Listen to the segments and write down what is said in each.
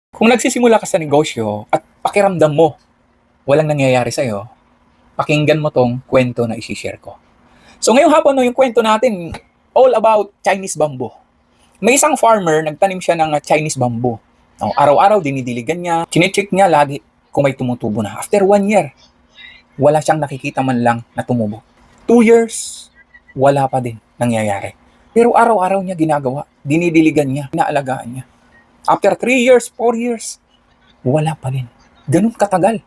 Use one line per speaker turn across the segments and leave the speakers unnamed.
Kung nagsisimula ka sa negosyo at pakiramdam mo walang nangyayari sa'yo, pakinggan mo tong kwento na isi-share ko. So ngayong hapon, no, yung kwento natin, all about Chinese bamboo. May isang farmer, nagtanim siya ng Chinese bamboo. No, araw-araw dinidiligan niya, chinecheck niya lagi kung may tumutubo na. After 1 year, wala siyang nakikita man lang na tumubo. 2 years, wala pa din nangyayari. Pero araw-araw niya ginagawa, dinidiligan niya, inaalagaan niya. After 3 years, 4 years, wala pa din. Ganun katagal.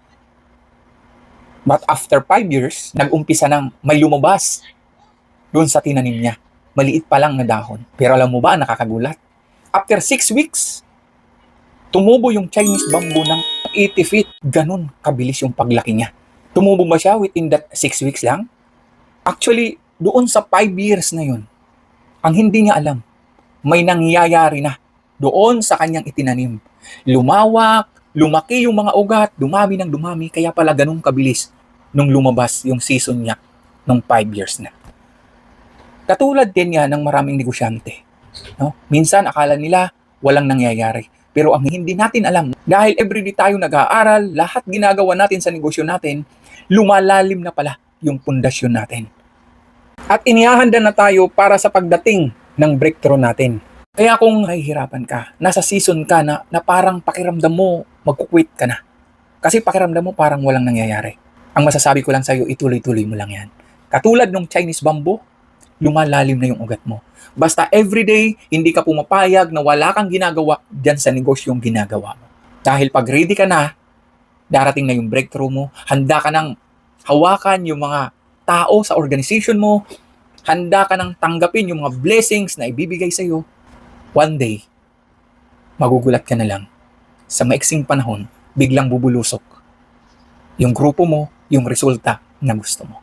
But after 5 years, nag-umpisa nang may lumabas doon sa tinanim niya. Maliit pa lang na dahon. Pero alam mo ba, nakakagulat? After 6 weeks, tumubo yung Chinese bamboo ng 80 feet. Ganun kabilis yung paglaki niya. Tumubo ba siya within that 6 weeks lang? Actually, doon sa 5 years na yun, ang hindi niya alam, may nangyayari na doon sa kanyang itinanim. Lumawak, lumaki yung mga ugat, dumami ng dumami, kaya pala ganun kabilis nung lumabas yung season niya nung 5 years na. Katulad din yan ng maraming negosyante. No? Minsan akala nila walang nangyayari. Pero ang hindi natin alam, dahil everyday tayo nag-aaral, lahat ginagawa natin sa negosyo natin, lumalalim na pala yung pundasyon natin. At inihahanda na tayo para sa pagdating ng breakthrough natin. Kaya kung nahihirapan ka, nasa season ka na parang pakiramdam mo, magkukwit ka na. Kasi pakiramdam mo parang walang nangyayari. Ang masasabi ko lang sa'yo, ituloy-tuloy mo lang yan. Katulad ng Chinese bamboo, lumalalim na yung ugat mo. Basta everyday, hindi ka pumapayag na wala kang ginagawa dyan sa negosyong ginagawa mo. Dahil pag ready ka na, darating na yung breakthrough mo, handa ka nang hawakan yung mga tao sa organization mo, handa ka nang tanggapin yung mga blessings na ibibigay sa'yo, one day, magugulat ka na lang. Sa maiksing panahon, biglang bubulusok yung grupo mo, yung resulta na gusto mo.